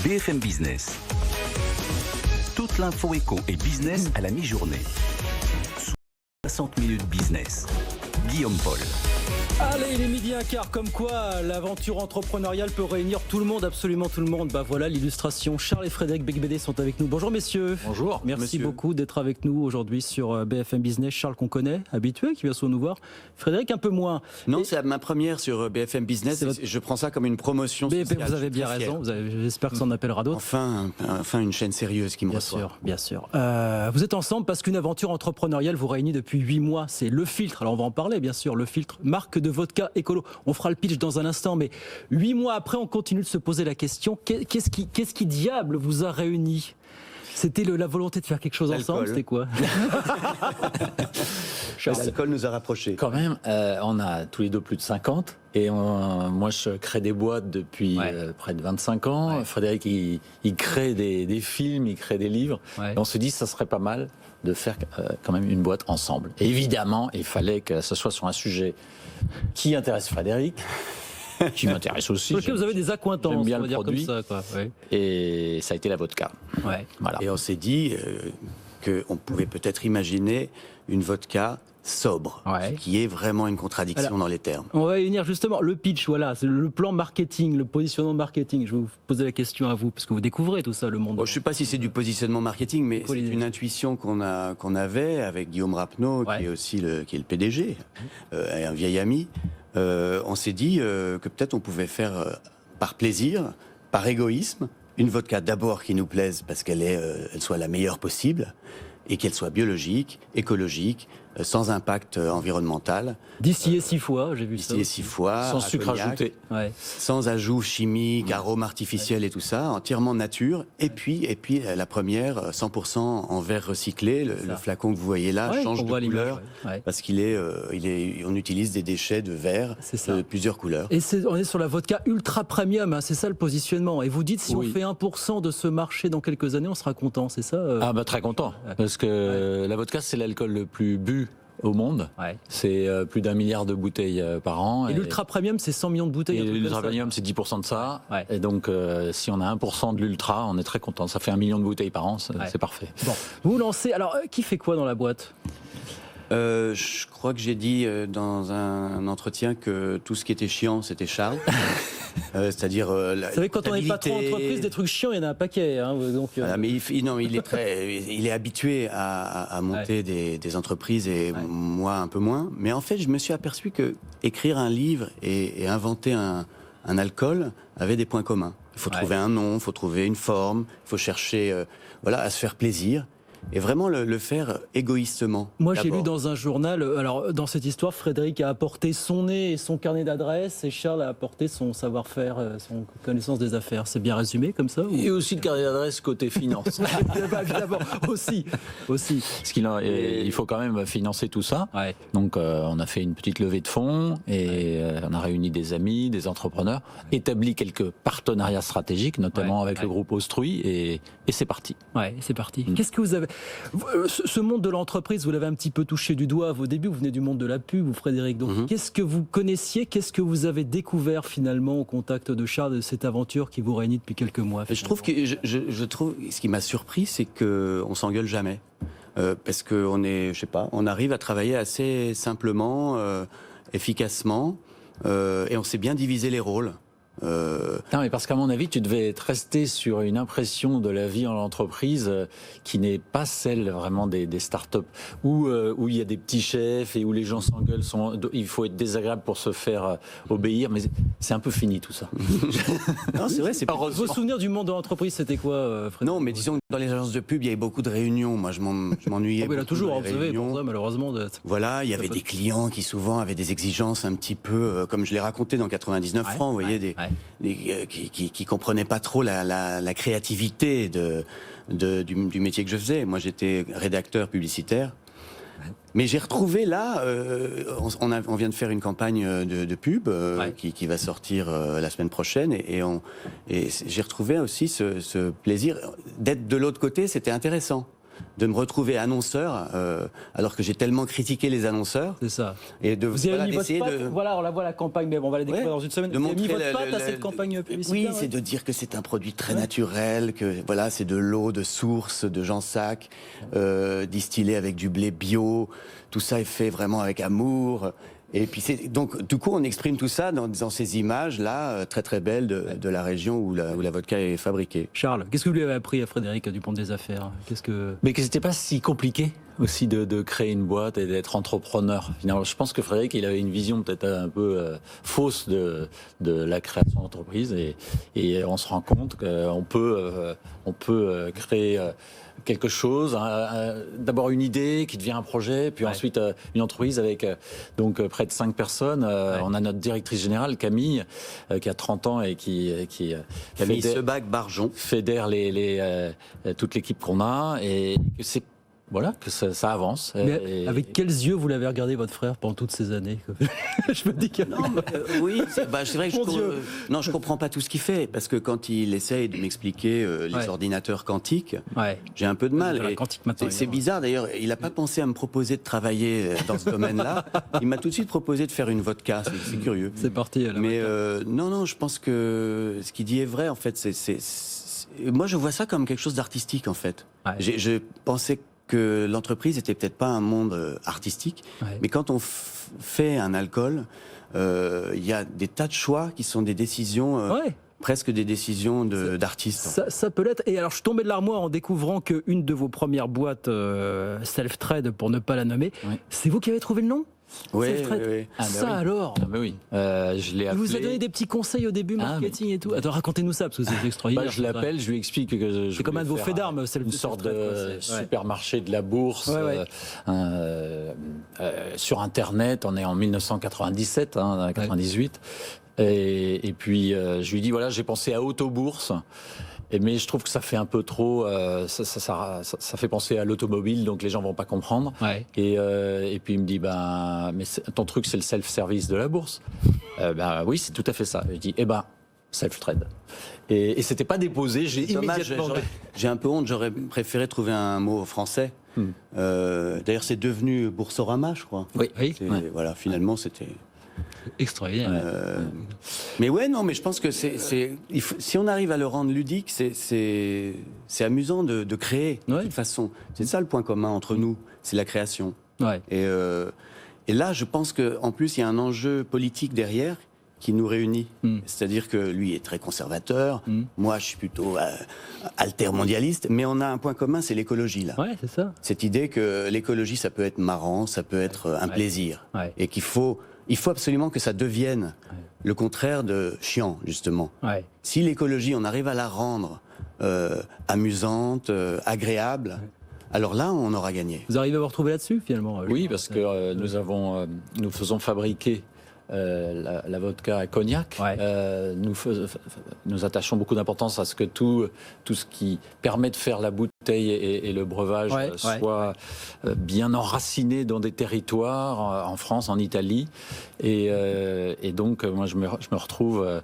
BFM Business. Toute l'info éco et business à la mi-journée. 60 minutes business. Guillaume Paul. Allez, il est midi un quart, comme quoi l'aventure entrepreneuriale peut réunir tout le monde, absolument tout le monde. Bah voilà l'illustration. Charles et Frédéric Becbédé sont avec nous. Bonjour messieurs. Bonjour. Merci beaucoup d'être avec nous aujourd'hui sur BFM Business. Charles qu'on connaît, habitué, qui vient souvent nous voir. Frédéric un peu moins. Non, c'est ma première sur BFM Business. Je prends ça comme une promotion sociale. Vous avez bien raison. J'espère que ça en appellera d'autres. Enfin une chaîne sérieuse qui me reçoit. Bien sûr. Vous êtes ensemble parce qu'une aventure entrepreneuriale vous réunit depuis 8 mois. C'est Le Filtre. Alors on va en parler bien sûr. Le Filtre, marque de vodka écolo. On fera le pitch dans un instant, mais 8 mois après, on continue de se poser la question, qu'est-ce qui diable vous a réunis ? C'était la volonté de faire quelque chose ensemble, c'était quoi ? L'alcool nous a rapprochés. Quand même, on a tous les deux plus de 50 et moi je crée des boîtes depuis près de 25 ans. Ouais. Frédéric il crée des films, il crée des livres. Ouais. Et on se dit ça serait pas mal de faire quand même une boîte ensemble. Et évidemment, il fallait que ce soit sur un sujet qui intéresse Frédéric, qui m'intéresse aussi. Sur lequel vous avez des accointances, j'aime bien on va le produit. Dire comme ça, quoi. Ouais. Et ça a été la vodka. Ouais. Voilà. Et on s'est dit qu'on pouvait peut-être imaginer une vodka sobre, qui est vraiment une contradiction dans les termes. On va y venir justement. Le pitch, voilà, c'est le plan marketing, le positionnement marketing. Je vais vous poser la question à vous, parce que vous découvrez tout ça, le monde. Bon, je ne sais pas si c'est du positionnement marketing, mais c'est une intuition qu'on avait avec Guillaume Rapneau, qui est aussi qui est le PDG, et un vieil ami. On s'est dit que peut-être on pouvait faire par plaisir, par égoïsme, une vodka d'abord qui nous plaise parce elle soit la meilleure possible, et qu'elle soit biologique, écologique, sans impact environnemental. Distillée 6 fois, j'ai vu ça. Distillée 6 fois. Sans sucre ajouté. Sans ajout chimique, arômes artificiels et tout ça, entièrement nature. Et puis la première, 100% en verre recyclé. Le flacon que vous voyez là change de couleur parce on utilise des déchets de verre de plusieurs couleurs. Et on est sur la vodka ultra premium, hein, c'est ça le positionnement. Et vous dites si on fait 1% de ce marché dans quelques années, on sera content, c'est ça Ah bah très content, parce que la vodka c'est l'alcool le plus bu au monde. C'est plus d'1 milliard de bouteilles par an. Et l'ultra premium, c'est 100 millions de bouteilles. Et l'ultra premium, c'est 10% de ça. Et donc, si on a 1% de l'ultra, on est très content. Ça fait 1 million de bouteilles par an, c'est parfait. Bon. Vous lancez. Alors, qui fait quoi dans la boîte ? Je crois que j'ai dit dans un entretien que tout ce qui était chiant, c'était Charles. C'est-à-dire vous savez, quand on est patron d'entreprise, des trucs chiants, il y en a un paquet. Hein, donc, voilà, mais il est habitué à monter des entreprises et moi un peu moins. Mais en fait, je me suis aperçu que écrire un livre et inventer un alcool avait des points communs. Il faut trouver un nom, il faut trouver une forme, il faut chercher à se faire plaisir. Et vraiment le faire égoïstement. Moi, j'ai lu dans un journal, alors dans cette histoire, Frédéric a apporté son nez et son carnet d'adresse, et Charles a apporté son savoir-faire, son connaissance des affaires. C'est bien résumé comme ça Et aussi le carnet d'adresse côté finance. Évidemment, aussi. Parce il faut quand même financer tout ça. Donc, on a fait une petite levée de fonds, et on a réuni des amis, des entrepreneurs, établi quelques partenariats stratégiques, notamment avec le groupe Austruy, et c'est parti. C'est parti. Qu'est-ce que vous avez... Ce monde de l'entreprise, vous l'avez un petit peu touché du doigt au début, vous venez du monde de la pub, vous Frédéric, donc qu'est-ce que vous connaissiez, qu'est-ce que vous avez découvert finalement au contact de Charles, de cette aventure qui vous réunit depuis quelques mois? Je trouve ce qui m'a surpris, c'est qu'on s'engueule jamais. Parce on arrive à travailler assez simplement, efficacement, et on sait bien diviser les rôles. Non, mais parce qu'à mon avis, tu devais être resté sur une impression de la vie en entreprise qui n'est pas celle vraiment des startups où il y a des petits chefs et où les gens s'engueulent. Il faut être désagréable pour se faire obéir, mais c'est un peu fini tout ça. Non, c'est vrai. Vos souvenirs du monde de l'entreprise, c'était quoi, Frédéric? Non, mais disons que dans les agences de pub, il y avait beaucoup de réunions. Moi, je m'ennuyais. Là, toujours, vous savez, pour ça, malheureusement. Voilà, il y avait des clients qui souvent avaient des exigences un petit peu, comme je l'ai raconté dans 99 francs, vous voyez, qui comprenaient pas trop la créativité du métier que je faisais. Moi, j'étais rédacteur publicitaire. Mais j'ai retrouvé là, on vient de faire une campagne de pub qui va sortir la semaine prochaine, et j'ai retrouvé aussi ce plaisir d'être de l'autre côté. C'était intéressant. de me retrouver annonceur, alors que j'ai tellement critiqué les annonceurs. C'est ça. Et de Vous avez mis votre patte, voilà, on la voit la campagne, mais bon, on va la découvrir dans une semaine. Vous avez mis votre patte à cette campagne publicitaire? Oui, c'est de dire que c'est un produit très naturel, que voilà, c'est de l'eau de source, de Jansac, distillée avec du blé bio. Tout ça est fait vraiment avec amour. Et puis donc du coup on exprime tout ça dans ces images là très très belles de la région où la vodka est fabriquée. Charles, qu'est-ce que vous lui avez appris à Frédéric Dupont des Affaires? Mais que c'était pas si compliqué aussi de créer une boîte et d'être entrepreneur. Finalement, je pense que Frédéric, il avait une vision peut-être un peu fausse de la création d'entreprise et on se rend compte qu'on peut créer quelque chose, d'abord une idée qui devient un projet, puis ensuite une entreprise avec donc près de 5 personnes. On a notre directrice générale, Camille, qui a 30 ans et qui Camille Sebac-Barjon fédère toute l'équipe qu'on a et que c'est voilà, que ça avance. Mais avec quels yeux vous l'avez regardé, votre frère, pendant toutes ces années? Je me dis que... Non, oui, c'est vrai que je comprends pas tout ce qu'il fait, parce que quand il essaye de m'expliquer les ordinateurs quantiques, j'ai un peu de mal. C'est bizarre, d'ailleurs, il n'a pas pensé à me proposer de travailler dans ce domaine-là. Il m'a tout de suite proposé de faire une vodka, c'est curieux. C'est parti. Mais non, je pense que ce qu'il dit est vrai, en fait. Moi, je vois ça comme quelque chose d'artistique, en fait. Je pensais que l'entreprise était peut-être pas un monde artistique, mais quand on fait un alcool, il y a des tas de choix qui sont des décisions, presque des décisions d'artistes. Ça peut l'être. Et alors, je suis tombé de l'armoire en découvrant qu'une de vos premières boîtes Self-Trade, pour ne pas la nommer, c'est vous qui avez trouvé le nom? Oui. Alors oui. Je l'ai appelé. Il vous a donné des petits conseils au début, marketing et tout. Attends, racontez-nous ça, parce que c'est extraordinaire. Je l'appelle, je lui explique que c'est comme un de vos faits d'armes, une sorte de supermarché de la bourse sur Internet. On est en 1997, 98. Et puis je lui dis voilà, j'ai pensé à Autobourse. Mais je trouve que ça fait un peu trop, ça fait penser à l'automobile, donc les gens vont pas comprendre. Et puis il me dit, mais ton truc c'est le self-service de la bourse. Oui, c'est tout à fait ça. Je dis, self-trade. Et c'était pas déposé, j'ai immédiatement... J'ai un peu honte, j'aurais préféré trouver un mot français. D'ailleurs, c'est devenu Boursorama, je crois. Oui. Voilà, finalement, c'était... extraordinaire. Mais mais je pense que si on arrive à le rendre ludique, c'est amusant de créer de toute façon. C'est ça le point commun entre nous, c'est la création. Et là, je pense qu'en plus, il y a un enjeu politique derrière qui nous réunit. C'est-à-dire que lui est très conservateur, moi je suis plutôt altermondialiste, mais on a un point commun, c'est l'écologie là. C'est ça. Cette idée que l'écologie, ça peut être marrant, ça peut être un plaisir, et qu'il faut absolument que ça devienne le contraire de chiant, justement. Si l'écologie, on arrive à la rendre amusante, agréable, alors là, on aura gagné. Vous arrivez à vous retrouver là-dessus, finalement? Oui, parce que nous faisons fabriquer la vodka à cognac. Nous attachons beaucoup d'importance à ce que tout ce qui permet de faire la bouteille et le breuvage soit bien enraciné dans des territoires, en France, en Italie. Et donc, moi, je me retrouve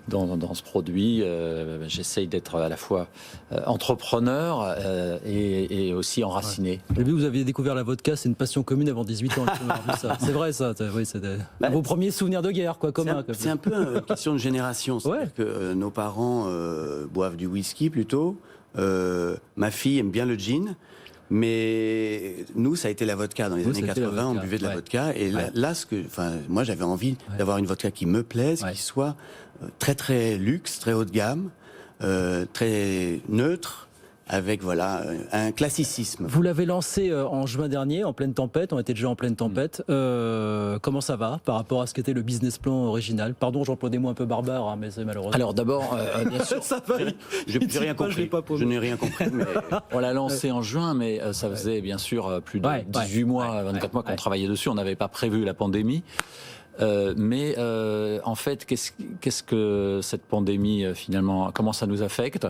dans ce produit. J'essaye d'être à la fois entrepreneur et aussi enraciné. J'ai vu, vous aviez découvert la vodka, c'est une passion commune avant 18 ans. C'est vrai, ça. Oui, c'est vos premiers souvenirs de guerre, commun. C'est un peu une question de génération. C'est-à-dire que nos parents boivent du whisky plutôt. Ma fille aime bien le gin. Mais nous, ça a été la vodka. Dans les années 80, on buvait de la vodka. Et là, moi, j'avais envie d'avoir une vodka qui me plaise, qui soit très, très luxe, très haut de gamme, très neutre, avec un classicisme. Vous l'avez lancé en juin dernier, en pleine tempête. On était déjà en pleine tempête. Comment ça va par rapport à ce qu'était le business plan original? Pardon, j'emploie des mots un peu barbares, mais c'est malheureux. Alors d'abord, bien sûr, j'ai rien compris. Je n'ai rien compris. Mais... On l'a lancé en juin, mais ça faisait bien sûr plus de 18 mois, 24 mois qu'on travaillait dessus. On n'avait pas prévu la pandémie. Mais en fait, qu'est-ce que cette pandémie finalement, comment ça nous affecte?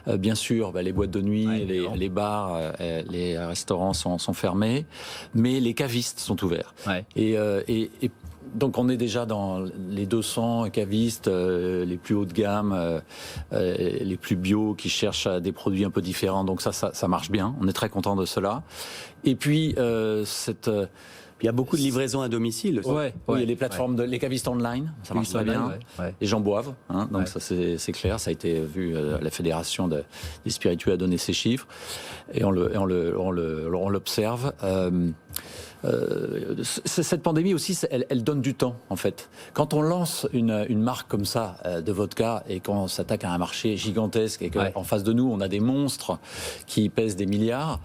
Bien sûr, les boîtes de nuit, les bars, les restaurants sont fermés, mais les cavistes sont ouverts. Et donc on est déjà dans les 200 cavistes, les plus hauts de gamme, les plus bio, qui cherchent des produits un peu différents. Donc ça marche bien. On est très content de cela. Et puis il y a beaucoup de livraisons à domicile aussi. Oui, les plateformes, les cavistes online, ça marche très bien. Les gens boivent, hein, donc ça c'est clair. Ça a été vu, la Fédération des spiritueux a donné ces chiffres, et on l'observe. Cette pandémie aussi, elle donne du temps, en fait. Quand on lance une marque comme ça de vodka et qu'on s'attaque à un marché gigantesque et qu'en face de nous, on a des monstres qui pèsent des milliards,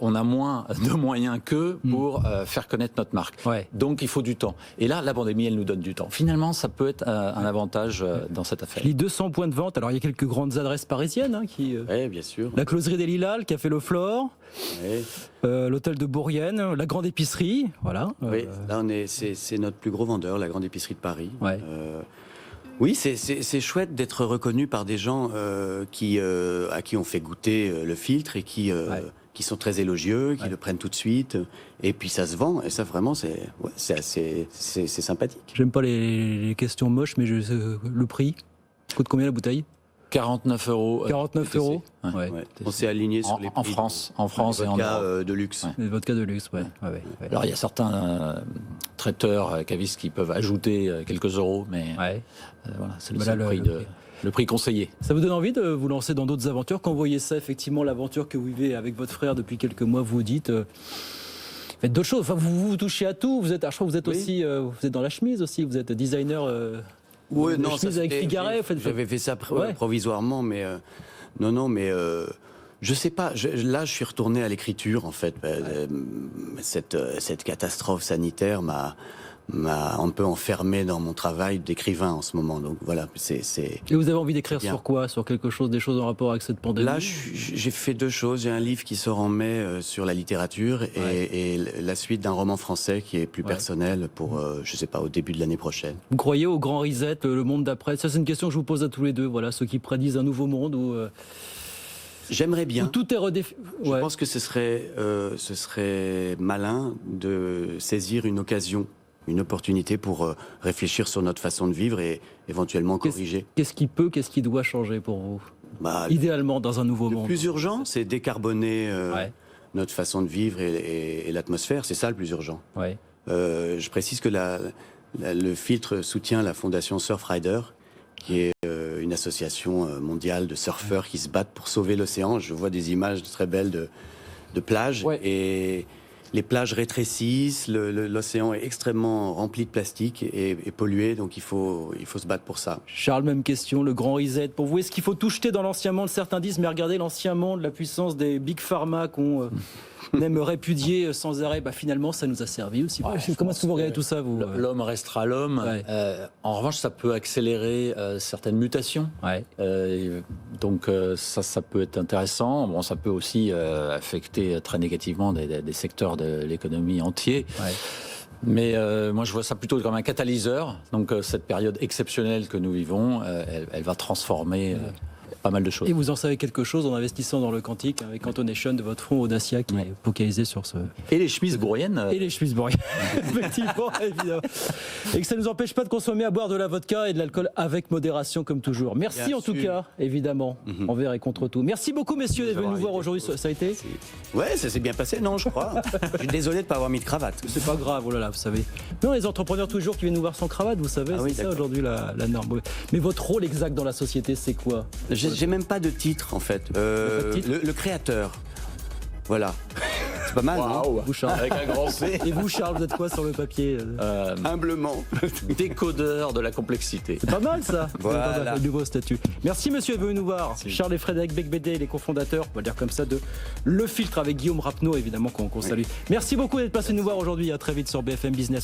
on a moins de moyens qu'eux pour faire connaître notre marque. Donc, il faut du temps. Et là, la pandémie, elle nous donne du temps. Finalement, ça peut être un avantage dans cette affaire. Je lis 200 points de vente. Alors, il y a quelques grandes adresses parisiennes. Oui, bien sûr. La Closerie des Lilas, le Café Le Flore, l'Hôtel de Bourrienne, la Grande Épicerie. Voilà. Oui, là, c'est notre plus gros vendeur, la Grande Épicerie de Paris. Oui, c'est chouette d'être reconnu par des gens à qui on fait goûter le filtre et qui sont très élogieux, qui le prennent tout de suite. Et puis ça se vend. Et ça, vraiment, c'est sympathique. J'aime pas les questions moches, mais le prix coûte combien la bouteille ? 49 €. 49 €. On s'est aligné sur les prix en France et en Europe. de luxe. Les vodkas de luxe, Alors il y a certains traiteurs, cavistes qui peuvent ajouter quelques euros, mais voilà, c'est le prix conseillé. Ça vous donne envie de vous lancer dans d'autres aventures? Quand vous voyez ça, effectivement, l'aventure que vous vivez avec votre frère depuis quelques mois, vous dites... faites d'autres choses. Enfin, vous touchez à tout. Je crois que vous êtes aussi... vous êtes dans la chemise aussi. Vous êtes designer... Oui, non, ça avec Figaret. J'avais fait ça provisoirement, mais je sais pas. Là, je suis retourné à l'écriture, en fait. Cette catastrophe sanitaire m'a un peu enfermé dans mon travail d'écrivain en ce moment. Donc voilà, Et vous avez envie d'écrire sur quoi? Sur quelque chose, des choses en rapport avec cette pandémie? Là, j'ai fait 2 choses. J'ai un livre qui sort en mai sur la littérature et la suite d'un roman français qui est plus personnel pour, je sais pas, au début de l'année prochaine. Vous croyez au grand reset, le monde d'après? Ça, c'est une question que je vous pose à tous les deux. Voilà, ceux qui prédisent un nouveau monde où... J'aimerais bien. Où tout est redéfini. Je pense que ce serait malin de saisir une occasion, une opportunité pour réfléchir sur notre façon de vivre et éventuellement corriger. Qu'est-ce qui doit changer pour vous? Idéalement, dans un nouveau monde. Le plus urgent, c'est décarboner notre façon de vivre et l'atmosphère. C'est ça le plus urgent. Je précise que le filtre soutient la fondation Surfrider, qui est une association mondiale de surfeurs qui se battent pour sauver l'océan. Je vois des images très belles de plages et les plages rétrécissent, l'océan est extrêmement rempli de plastique et pollué, donc il faut se battre pour ça. Charles, même question, le grand reset. Pour vous, est-ce qu'il faut tout jeter dans l'ancien monde? Certains disent, mais regardez l'ancien monde, la puissance des big pharma qu'on aime répudier sans arrêt. Finalement, ça nous a servi aussi. Comment est-ce que vous regardez tout ça, vous? L'homme restera l'homme. En revanche, ça peut accélérer certaines mutations. Donc ça peut être intéressant. Bon, ça peut aussi affecter très négativement des secteurs de l'économie entiers. Mais moi, je vois ça plutôt comme un catalyseur. Donc cette période exceptionnelle que nous vivons, elle va transformer... pas mal de choses. Et vous en savez quelque chose en investissant dans le quantique avec Antonation de votre fonds Audacia qui est focalisé sur ce... Et les chemises bourriennes. Et les chemises bourriennes, effectivement, évidemment. Et que ça ne nous empêche pas de consommer, à boire de la vodka et de l'alcool avec modération comme toujours. Merci bien en tout cas, évidemment, envers et contre tout. Merci beaucoup messieurs d'être venus nous voir aujourd'hui, ça a été? Ouais, ça s'est bien passé, non, je crois. Je suis désolé de ne pas avoir mis de cravate. C'est pas grave, oh là là, vous savez. Non, les entrepreneurs toujours qui viennent nous voir sans cravate, vous savez, c'est ça aujourd'hui la norme. Mais votre rôle exact dans la société, c'est quoi? J'ai même pas de titre en fait. Le créateur. Voilà. C'est pas mal, non? Vous, Charles. Avec un grand C. Et vous, Charles, vous êtes quoi sur le papier? Humblement. Décodeur de la complexité. C'est pas mal ça. Voilà. Le nouveau statut. Merci monsieur d'être venu nous voir. Merci. Charles et Frédéric Becbédé, les cofondateurs, on va dire comme ça, de Le Filtre avec Guillaume Rapneau, évidemment, qu'on salue. Merci beaucoup d'être passé nous voir aujourd'hui. À très vite sur BFM Business.